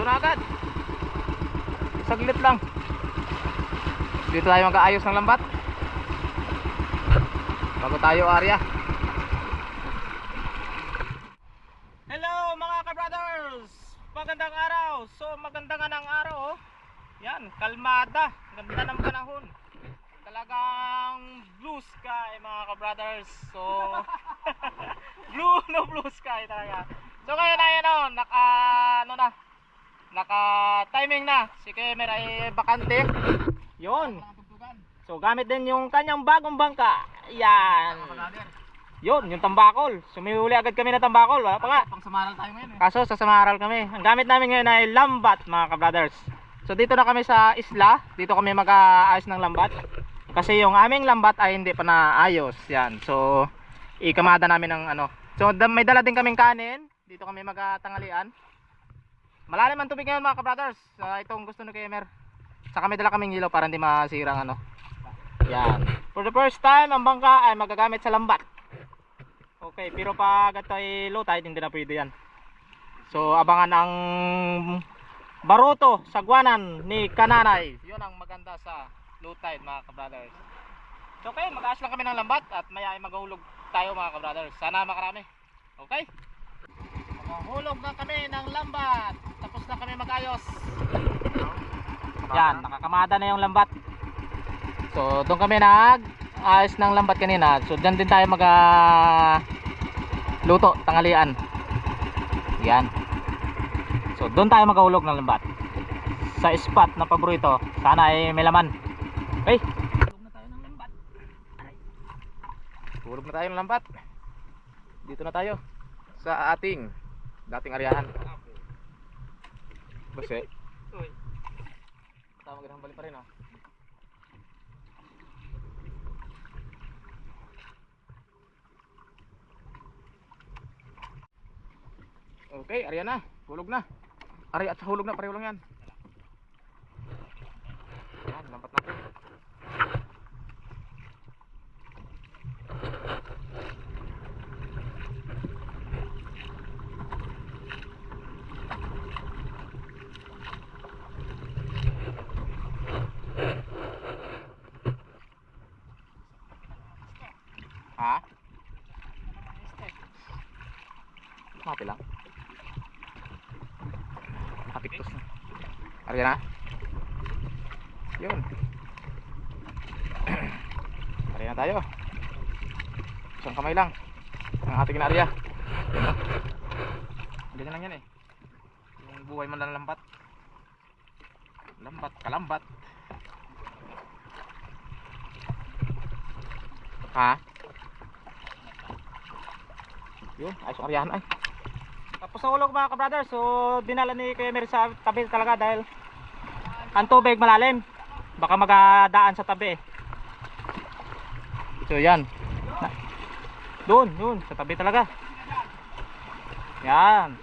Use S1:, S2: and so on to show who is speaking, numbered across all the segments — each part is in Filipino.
S1: na agad. Saglit lang. Dito tayo mag-aayos ng lambat bago tayo area. Hello mga ka-brothers, magandang araw. So maganda nga ng araw, oh. Yan, kalmada, ganda ng panahon. Talagang blue sky mga ka-brothers. So blue sky talaga. So kaya na yan, oh, naka timing na. Si Kemer ay bakante. Yun. So gamit din yung kanyang bagong bangka. Yan. Yun, yung tambakol. Sumihuli agad kami na tambakol. Wala pa nga.
S2: Pang samaral tayo ngayon eh.
S1: Kaso sa samaral kami. Ang gamit namin ngayon ay lambat mga ka-brothers. So dito na kami sa isla. Dito kami mag-aayos ng lambat. Kasi yung aming lambat ay hindi pa naayos. Yan. So ikamada namin ng ano. So may dala din kaming kanin. Dito kami mag-tangalian. Malalim ang tubig ngayon mga ka-brothers. Itong gusto ni Kemer. Saka may dala kaming ilaw para hindi masirang ano. Yan. For the first time ang bangka ay magagamit sa lambat. Okay, pero pag ito ay low tide hindi na pwede yan. So abangan ang baruto, sagwanan ni Kananay. Yun ang maganda sa low tide mga ka-brothers. So okay, mag-aas lang kami ng lambat at maya ay maghulog tayo mga ka-brothers. Sana makarami. Okay? Maghulog na kami ng lambat. Tapos na kami mag-ayos. Yan, nakakamada na yung lambat. So doon kami nag-ayos ng lambat kanina. So dyan din tayo luto, tanghalian. Yan. So doon tayo maghulog ng lambat. Sa spot na paborito. Sana ay may laman. Okay. Hulog na tayo ng lambat. Hulog na tayo ng lambat. Dito na tayo sa ating dating aryahan. Base. Uy. Tama magandang balik pa rin, oh. Okay, arya na. Hulog na. Arya at hulog na, pareho lang yan. Yan, lampat natin. Ha? Mati lang. Kapiktos na. Arya na. Yun. Arya na tayo. Isang kamay lang ang ating inarya. Ganyan lang yan eh. Yung buhay man lang lambat. Lambat, kalambat. Ha? Yun, ayos ang aryahan ay. Tapos sa hulog mga ka-brother. So dinala ni Kemer sa tabi talaga dahil ang tubig malalim. Baka magadaan sa tabi eh. So yan. Doon, yun, sa tabi talaga. Yan.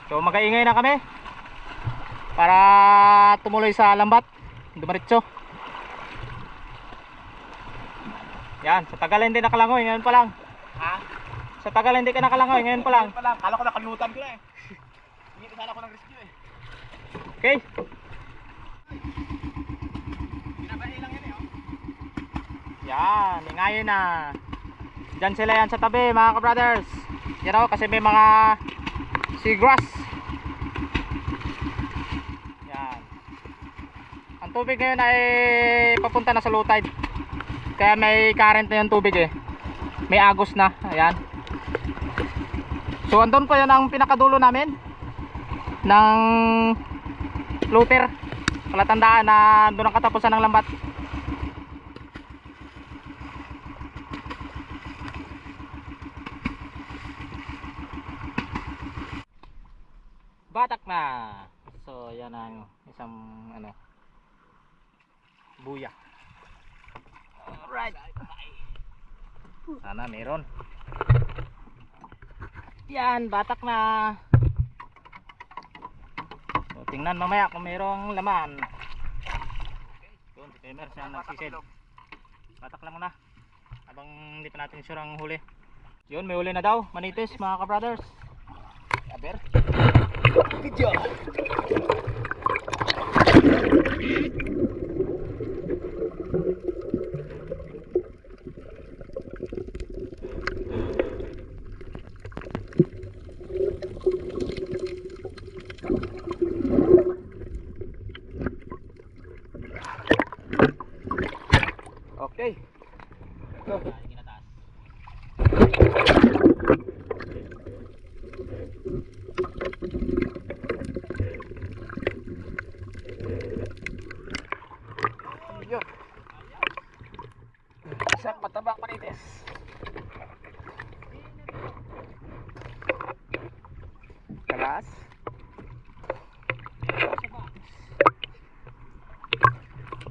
S1: So magaingay na kami para tumuloy sa lambat. Dumaritso. Yan, sa tagal hindi nakalangoy, ngayon pa lang.
S2: Ha?
S1: Sa tagal hindi ka nakalangoy, ngayon pa lang.
S2: Kala ko nakalimutan ko na eh. Hindi ko sana ako ng rescue eh.
S1: Okay.
S2: Binabae lang yan eh, oh.
S1: Yan, ingayin na. Diyan sila yan sa tabi mga ka-brothers. Yan o, kasi may mga seagrass. Yan. Ang tubig ngayon ay papunta na sa low tide. Kaya may current na yung tubig eh. May agos na, ayan. So andun pa yan ang pinakadulo namin ng floater. Palatandaan na doon ang katapusan ng lambat. Batak na. So yan ang isang ano, buya. Alright. Sana meron. Yan, batak na. So, tingnan mamaya kung merong laman. Doon, si Kemer siya nagsisid. Batak lang muna. Habang hindi pa natin sure ang huli. Yun, may huli na daw. Manitis mga ka-brothers. Aber.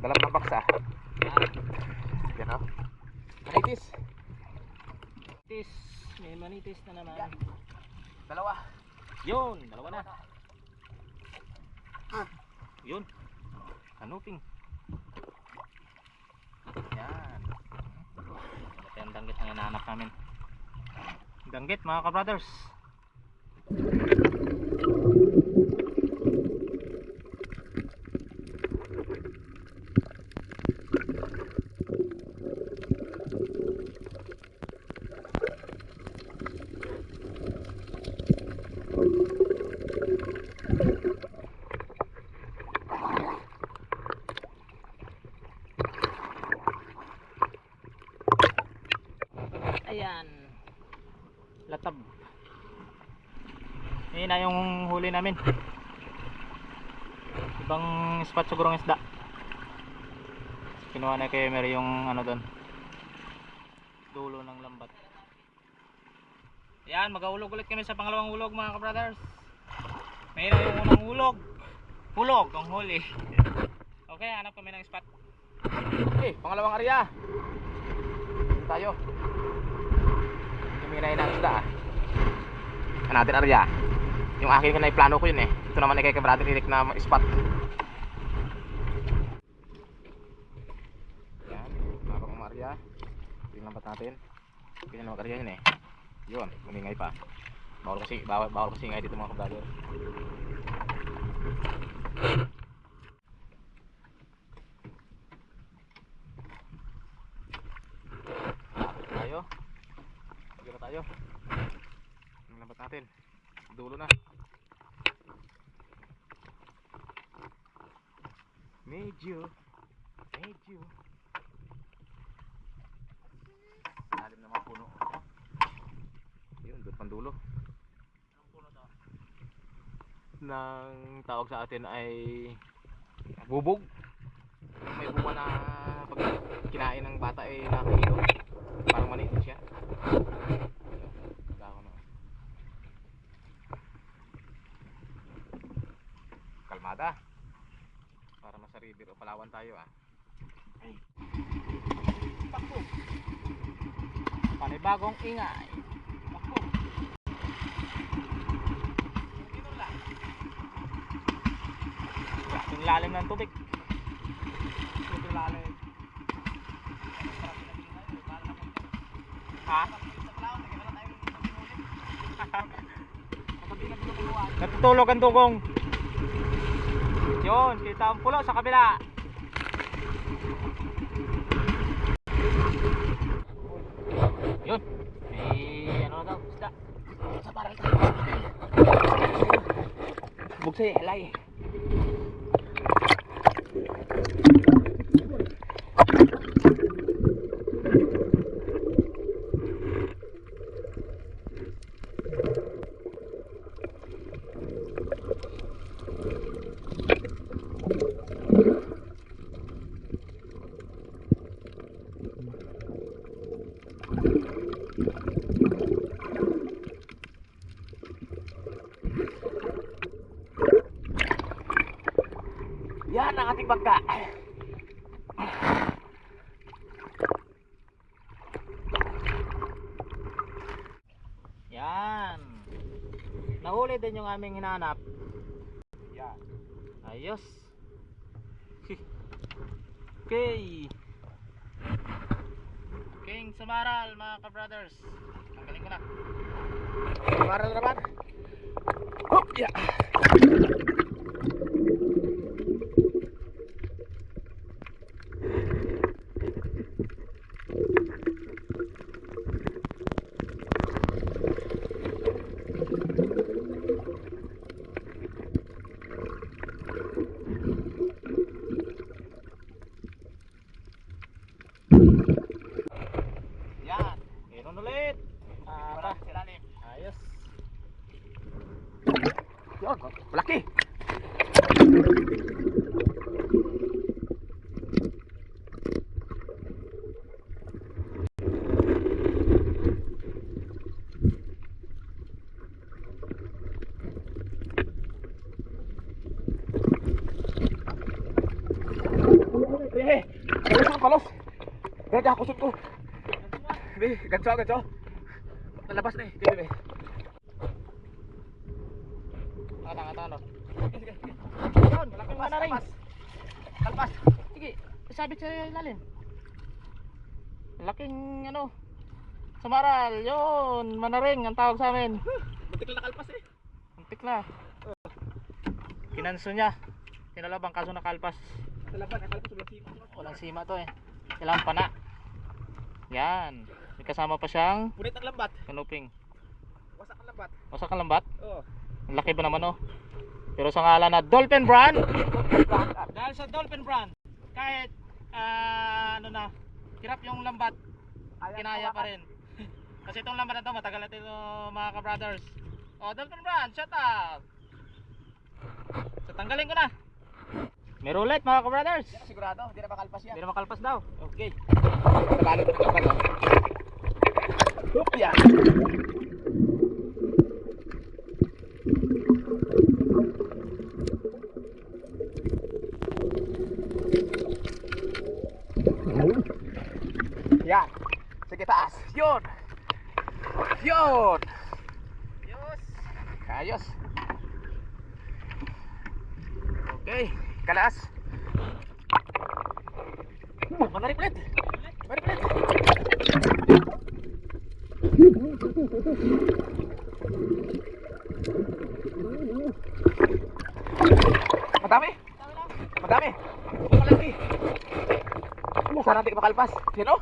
S1: Galap ng baksa. Yan o. Manitis. Manitis. May manitis na naman. Yan. Dalawa. Yun, dalawa na. Yun. Kanuping. Yan. Ito yung danggit na hinahanap namin. Danggit mga ka-brothers. Ayan. Latab. Yan na yung huli namin. Ibang spot sigurong isda. Kinuha na kay Emery yung ano doon. Dulo ng lambat. Ayan, mag-ahulog ulit kami sa pangalawang hulog mga ka-brothers. May na yung unang hulog. Hulog ang huli. Okay, hanap kami ng spot. Okay, pangalawang area. Dito tayo. Minay ng isda. Another area. Yung akin kanay plano ko yun eh. Ito naman ay kay Brother Eric na spot. Yan, nakapang mga area. Tingnan ba natin? Ganyan na mag-area yun eh. Yun, umingay pa. Bawal kasi ingay dito mga ka-brother. Tayo. Sige na tayo. Ang lambat natin. Dulo na. Medyo lalim na mga puno. Yun, doon pandulo. Ang puno to? Nang tawag sa atin ay bubog. May bunga na pag kinain ng bata ay nakahilo. Parang maliit siya. Kalmada. Para masa river o Palawan tayo ah. Ay. Pakbo. Panibagong ingay. Pakbo. Dito lang. Yung lalim ng tubig. Yung lalim. Ha? Natutulog ang dugong. Yun, kita ang pulo sa kabila. Yun. May ano na daw, isda. Sa parang tayo. Bugsay, alay. Yan ang ating bangka. Yan. Nahuli din yung aming hinahanap. Yan. Ayos. Okay. King Samaral mga ka-brothers. Tanggalin ko na. Samaral naman. Hop, yeah. Yan, meron ulit. Ayos. Yan, malaki.
S2: Talaga, kusot ko. Be, ganso, ganso. Nalabas na eh. Sige, be.
S1: Ano?
S2: Sige, sige.
S1: Yun, malaking manaring.
S2: Kalpas.
S1: Sige, isabit sa ilalim. Malaking ano, samaral. Yun, manaring ang tawag sa amin.
S2: Muntik na kalpas eh.
S1: Antik na. Kinanso niya. Tinalabang kaso nakalpas.
S2: Nalaban, kalpas, walang sima.
S1: Walang sima to eh. Kailangan pa na. Yan. May kasama pa siyang
S2: Punit ang lambat.
S1: kanuping.
S2: Wasak ang lambat.
S1: Wasak ang lambat.
S2: Oo.
S1: Ang laki ba naman oh. Pero sa ngalan na Dolphin Brand. Dahil sa Dolphin Brand, kahit ano na, hirap yung lambat, kinaya pa rin. Kasi itong lambat na to, matagal na ito mga ka-brothers. Oh, Dolphin Brand, shout out. So tanggalin ko na. May roulette mga ka-brothers.
S2: Yan, sigurado, hindi na makalpas yan.
S1: Hindi na makalpas daw.
S2: Okay. Nabalo ko ng kalpas, oh. Hoop, yan. Yan. Sige, taas. Yun. Yun.
S1: Ayos.
S2: Ayos. Okay. Kalas. Manarik ulit. Manarik ulit. Madami. Madami. Malaki. Sana natin makalpas. Sino?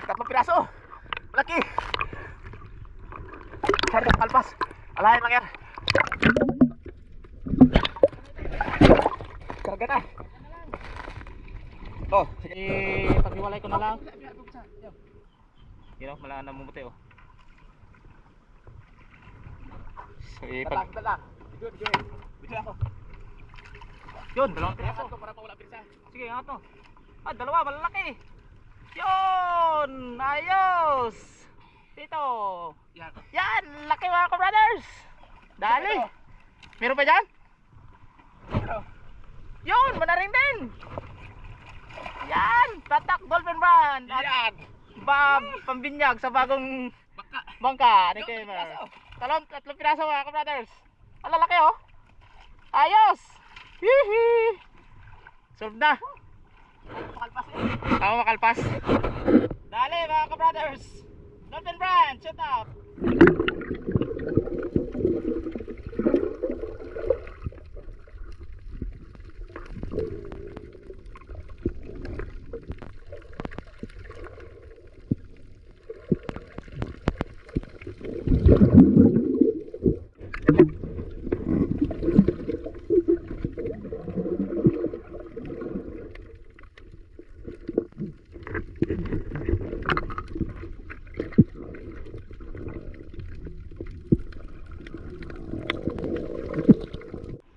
S2: Tatlong piraso. Malaki. Sana natin makalpas. Alahin lang yan. Karga na. Oh, sige.
S1: Paghiwalay ko na lang. Yun o, malaan na mumuti o. So,
S2: Dalang, dalang. Video, video. Video ako.
S1: yun, dalawang piraso.
S2: Ito para mawala pirsa.
S1: Sige, angat mo. Ah, dalawa, malalaki. Yun, ayos. Dito.
S2: Yan.
S1: Yan, laki mga ka-brothers. Dali. Meron pa dyan? Yun, manaring din. Yan, tatak Dolphin Brand. At
S2: Yan.
S1: pambinyag sa bagong
S2: Baka.
S1: bangka ni
S2: Tatlong
S1: Kemer.
S2: piraso.
S1: Tatlong piraso mga ka-brothers. Ang lalaki oh. Ayos. Hihi. Solve na.
S2: Makalpas eh.
S1: Tama makalpas. Dali mga ka-brothers. Dolphin Brand, shoot out.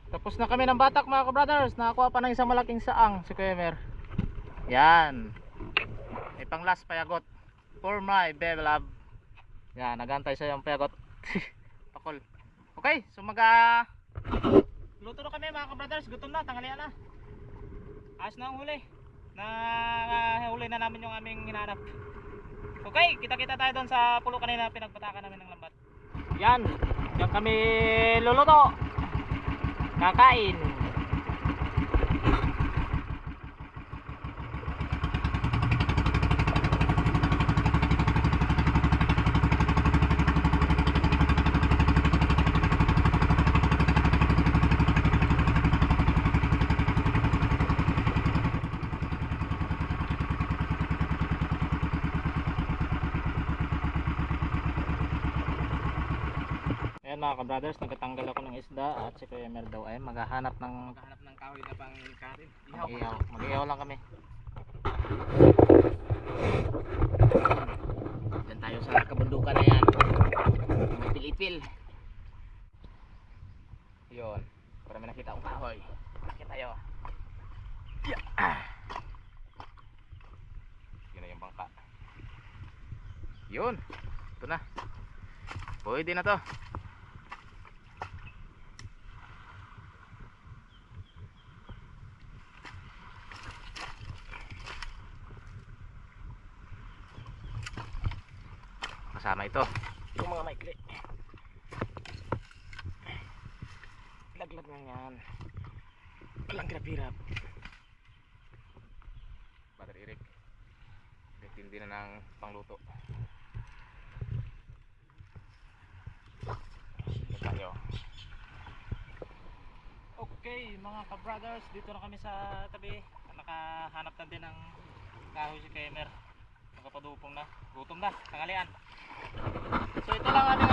S1: Tapos na kami ng batak mga ka-brothers. Nakakuha pa ng isang malaking saang si Kemer. Yan. May pang last payagot. For my baby love. Yan, nagantay siya yung payagot. Pakol. Okay, so luto na kami mga ka-brothers. Gutom na, tanghalian na. Ayos na ang huli. Huli na namin yung aming hinahanap. Okay, kita-kita tayo doon sa pulo kanina. Pinagpatakan namin ng lambat. Yan, yan kami luluto. Kakain. Ayan mga ka-brothers, nagtatanggal ako ng isda at si Kuya Emer daw ay maghahanap ng
S2: kahoy na pang karin.
S1: mag-ihaw. Mag-ihaw lang kami. Diyan tayo sa kabundukan na yan. May pilipil. Yun. Para may nakita akong kahoy. Nakita tayo. Yun. Ito na. Pwede na to. Kasama ito. Yung mga maikli. Laglag na yan. Walang hirap-hirap. Brother Eric. Tindi na ng pangluto. Ito tayo. Okay mga ka-brothers, dito na kami sa tabi. Nakahanap na din ng kahoy si Kemer. Nakapadupong na. Gutom na, tanghalian. So ito lang aming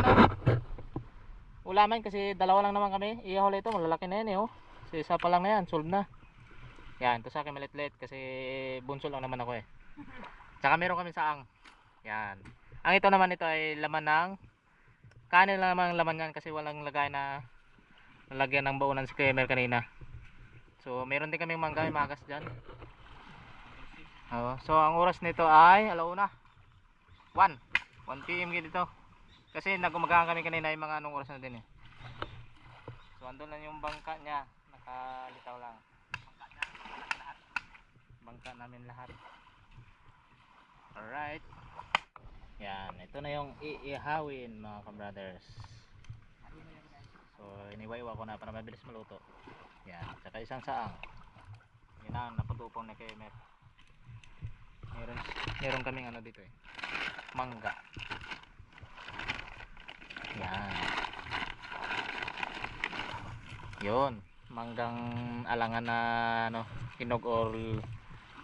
S1: ulaman kasi dalawa lang naman kami. Ihahuli ito, malalaki na yan eh oh. So isa pa lang na yan, solve na. Yan, ito sa akin malit-lit kasi bunso lang naman ako eh. Tsaka meron kami saang. Yan. Ang ito naman ito ay laman ng kanin lang naman ang laman yan kasi walang lagay na lalagyan ng baunan si Kemer kanina. So meron din kaming mangga, may magas dyan. So ang oras nito ay alauna 1 PM dito. Kasi nagumagahan kami kanina yung mga anong oras na din eh. So andun lang yung bangka niya, nakalitaw lang. Bangka namin lahat. Alright. Yan, ito na yung iihawin mga ka-brothers. So iniwa-iwa ko na para mabilis maluto. Yan, saka isang saang. Yan ang napadupong na Kemer. Meron kaming ano dito eh, mangga. Yan. Yun, manggang alangan na ano, hinog or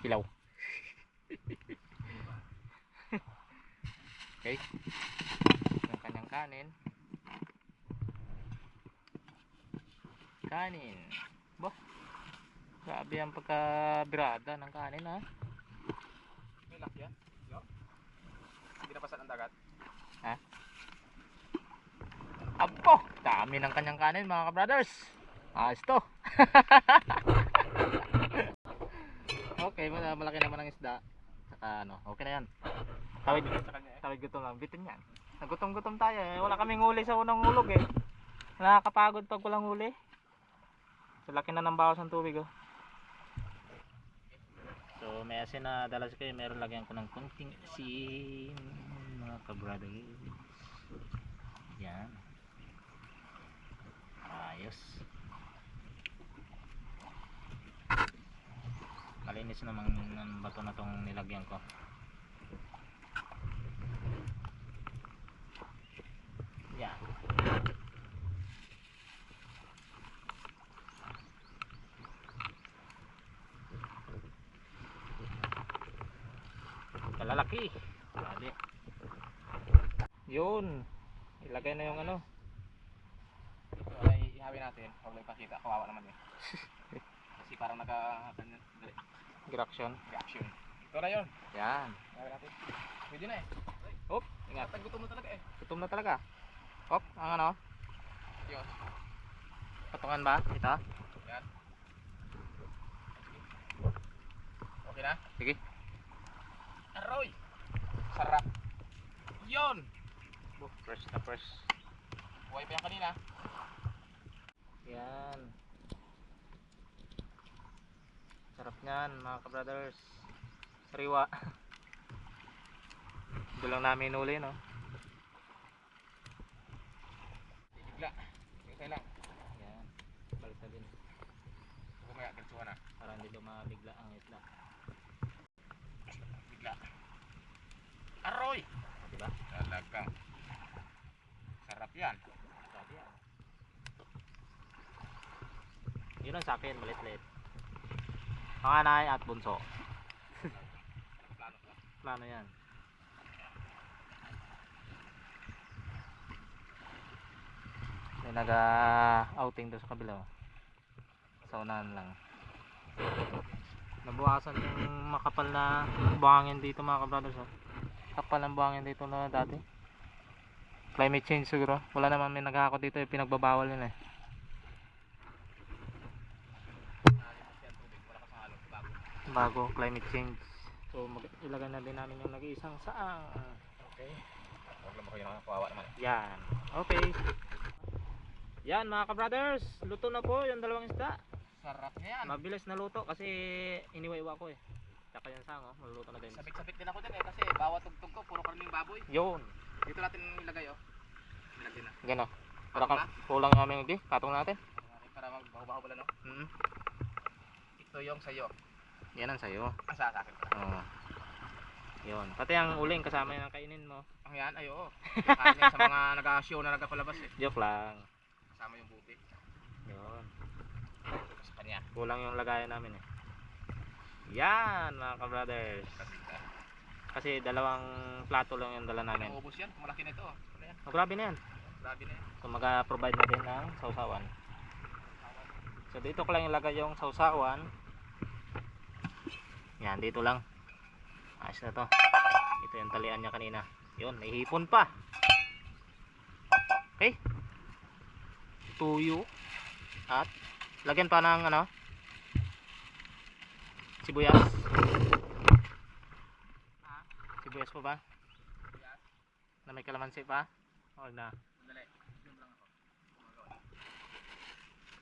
S1: hilaw. Okay. Yung kanyang kanin. Kanin. Bah. Grabe ang pagkabirada ng kanin ha.
S2: May lock yan? Yo? Hindi napasan ang dagat?
S1: Ha? Apo! Dami ng kanyang kanin mga ka-brothers. Ayos to. Okay, malaki naman ang isda. Saka ano, okay na yan. Tawid gutom lang. Bitin yan. Nagutom-gutom tayo eh. Wala kaming huli sa unang hulog eh. Nakakapagod pag walang huli. So laki na ng bawas ng tubig oh. So may asin na dala sa kayo. Meron lagyan ko ng konting asin mga ka-brothers. Yan. Ayos. Malinis naman ng bato na tong nilagyan ko. Yan. Kalalaki. Grabe. Yun. Ilagay na yung ano.
S2: Ito ay ihawin natin. Huwag lang ipakita. Kawawa naman eh. Kasi parang
S1: Reaction.
S2: reaction. Ito na yun.
S1: Yan.
S2: Ihawin natin. Pwede na eh.
S1: Hop. Ingat.
S2: Gutom na talaga eh.
S1: Gutom na talaga. Hop. Ang ano.
S2: Yun.
S1: Patungan ba? Ito.
S2: Yan. Okay na?
S1: Sige.
S2: Aroy! Sarap. Yun!
S1: Fresh na fresh.
S2: Buhay pa yan kanina.
S1: Yan. Sarap niyan mga ka-brothers. Sariwa. Ito lang namin uli no.
S2: Bigla. Isa lang.
S1: Yan. Balik na din.
S2: Kumaya, gansuhan na.
S1: Para hindi lumabigla ang isla.
S2: Bigla. Aroy!
S1: Diba?
S2: Talagang. Sarap yan.
S1: Sabi yan. Yun ang sa akin, malit-lit. Panganay at bunso. Plano yan. May nag-outing doon sa kabila. Sa unahan lang. Nabukasan yung makapal na buhangin dito mga kabrothers. Kapal ng buhangin dito na dati. Climate change siguro. Wala naman may naghahakot dito. Pinagbabawal yun eh. Bago climate change. So ilagay na din namin yung nag-iisang saang.
S2: Okay. Huwag lang ba kayo kawawa naman.
S1: Yan. Okay. Yan mga ka-brothers, luto na po yung dalawang isda.
S2: Sarap na yan.
S1: Mabilis na luto kasi iniwa-iwa ko eh. Tsaka yung sango, maluluto na din.
S2: Sabit-sabit din ako din kasi bawat tugtog ko, puro karning baboy.
S1: Yun.
S2: Dito natin ilagay Ilagay na.
S1: Gano. Para
S2: Patong na?
S1: kulang namin hindi. Patong natin.
S2: Para magbaho-baho pala no?
S1: Mm.
S2: Ito yung sayo.
S1: Yan ang sayo.
S2: Ang sa akin pala.
S1: Oo. Yun. Pati ang uling kasama yan ang kainin mo.
S2: Ang yan, oo. Kain yan sa mga nag-show na nagpalabas eh.
S1: Joke lang.
S2: Kasama yung buti.
S1: Yun.
S2: Sa kanya.
S1: Kulang yung lagayan namin eh. Yan mga ka-brothers. Kasi dalawang plato lang yung dala namin.
S2: Ubus yan, malaki na ito. Ano yan?
S1: Oh, grabe na yan.
S2: Grabe na yan.
S1: So mag-provide na din ng sausawan. So dito ko lang ilagay yung sausawan. Yan, dito lang. Ayos na to. Ito yung talian niya kanina. Yun, may hipon pa. Okay. Tuyo. At lagyan pa ng ano? Sibuyas. Sibuyas pa ba? Na may kalamansi pa? O na.
S2: Sandali. Zoom lang ako.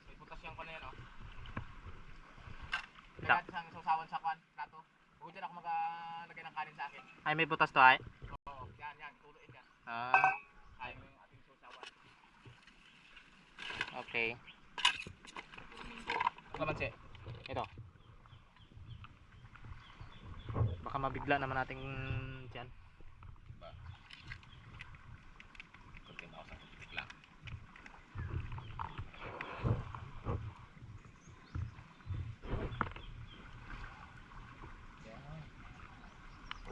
S2: May potasyon ko na yan Lagyan natin sa sausawan sa plato. Huwag dyan ako maglagay ng kanin sa akin.
S1: Ay, may butas to ay?
S2: Oo, yan. Tuloy dyan. Ayaw mo yung ating sausawan.
S1: Okay.
S2: Kalamansi.
S1: Ito. Baka mabigla naman nating dyan.
S2: Kunti na ako sa kutik lang.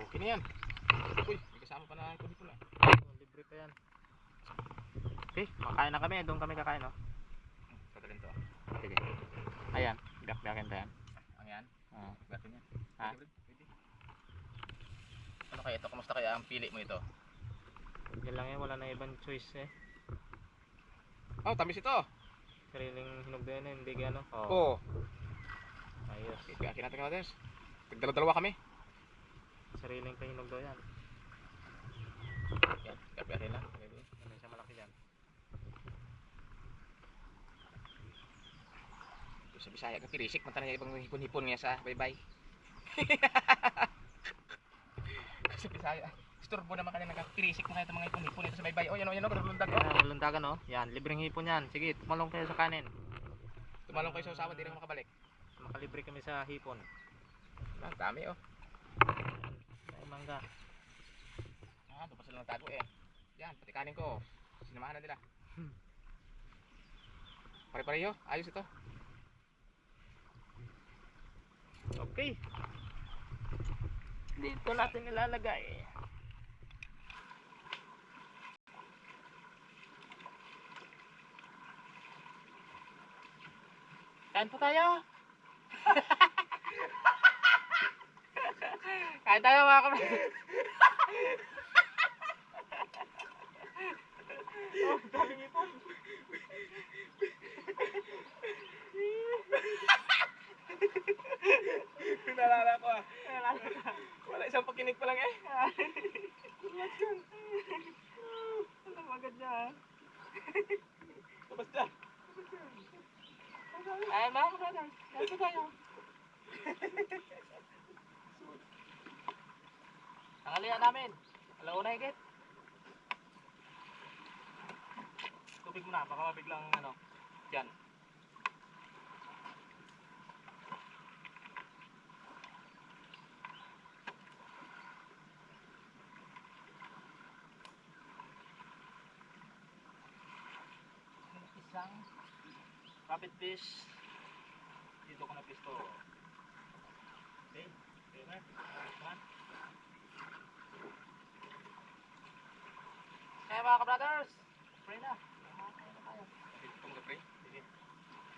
S2: Okay na yan. Uy, may kasama pa na ito na.
S1: Libre pa yan. Okay, makain na kami. Doon kami kakain, no?
S2: Tagalin to.
S1: Sige. Ayan, biyak-biyakin to yan.
S2: Ang yan? Gatin yan.
S1: Ha?
S2: Pwede. Ano kaya ito? Kamusta kaya ang pili mo ito?
S1: Yan lang yan, wala na ibang choice eh.
S2: Oh, tamis ito.
S1: Sariling hinog na yun, hindi gano.
S2: Oo.
S1: Ayos.
S2: Biyakin natin natin. Nagdala-dalawa kami.
S1: Sariling pahinog daw yan.
S2: Yan, biyakin lang.
S1: Ano siya malaki dyan.
S2: Sa Bisaya ka pirisik, manta na ibang hipon-hipon niya sa bye-bye. Sa Bisaya, istorbo naman kanina nagpirisik mo kayo itong mga hipon-hipon ito sa bye-bye. Oh, yan o, kadulundag o.
S1: Yan, malundagan oh. Yan, libreng hipon yan. Sige, tumalong kayo sa kanin.
S2: Tumalong kayo sa usawa, di rin makabalik.
S1: Makalibre kami sa hipon.
S2: Ang dami oh.
S1: Ay, mangga.
S2: Doon pa sila nagtago eh. Yan, pati kanin ko. Sinamahan na nila. Pare-pareho, ayos ito.
S1: Okay. Dito natin ilalagay. Kain po tayo. Kain tayo mga kapatid. Oh, daming ipon.
S2: Nalala ko ah. Wala isang pakinig pa lang eh.
S1: Ano magad niya?
S2: Basta.
S1: Ay mga kapatid, kain po tayo. Tanghalian namin. Alauna higit. Tubig mo na, baka mabiglang ano, dyan. Isang rabbit fish. Dito ko na pisto. Okay, okay na. Kaya mga ka-brothers, pray na. Kaya na tayo.
S2: Dito ko mag-pray.
S1: Sige.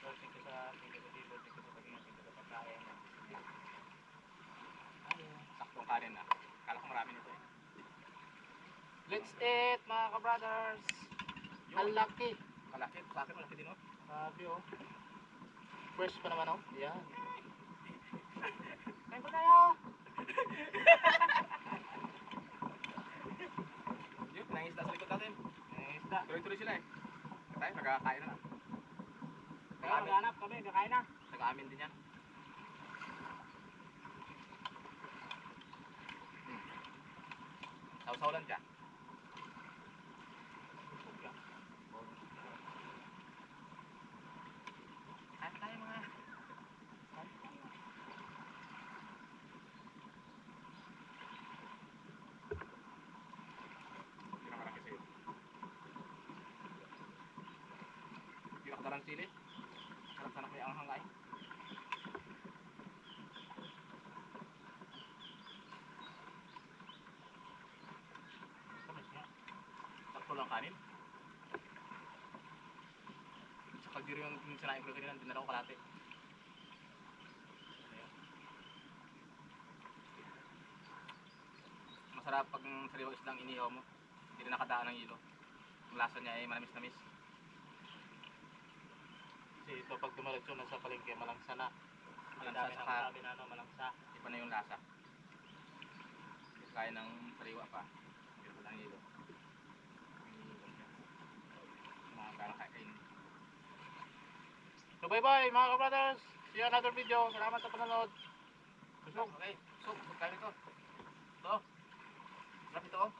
S1: Lord, thank you sa tingin ko dito. Thank you sa pag-ingat. Thank you sa pagkain.
S2: Saktong kanin ah. Kala ko marami nito eh.
S1: Let's eat mga ka-brothers. Ang laki.
S2: Malaki. Sa akin malaki din oh.
S1: Sabi oh. Fresh pa naman oh. Yan. Kain po tayo.
S2: isda sa likod natin.
S1: May isda.
S2: Tuloy-tuloy sila eh. Tayo, nagkakain na.
S1: Kaya maghanap kami, kakain na.
S2: Nag-aamin din yan. Sausaw lang dyan. Kain tayo mga. Pinakalaki sa'yo. Pinakadalang sili. Sarap-sarap may anghang ay.
S1: Tamis nga.
S2: Sakto lang kanin. Sa kaldero yung sinain ko kanina, dinala ko kalate. Ayan. Masarap pag sariwang isdang inihaw mo. Hindi na nakadaan ng ilo. Ang lasa niya ay manamis-namis.
S1: Kasi ito pag dumalatso na sa palengke, malangsa na.
S2: Malangsa
S1: Dami
S2: saka-
S1: na sabi na ano, malangsa.
S2: Iba na yung lasa. Kaya ng sariwa pa. Hindi pa lang ilo. May ilo siya. Mga kakakain.
S1: So bye bye mga ka-brothers. See you another video. Salamat sa panonood.
S2: Busog, okay. Busog, busog tayo nito. Ito. Sarap ito oh.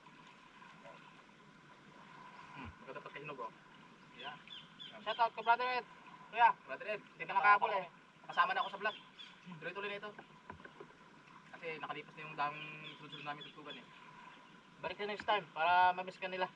S2: Maganda pa kahinog oh. Yeah.
S1: Shout out ka brother Ed. Kuya,
S2: Brother Ed,
S1: hindi ka nakahabol eh.
S2: kasama na ako sa vlog. Tuloy-tuloy na ito. Kasi nakalipas na yung daming sunod-sunod namin tutugan eh.
S1: Balik ka next time para mamiss ka nila.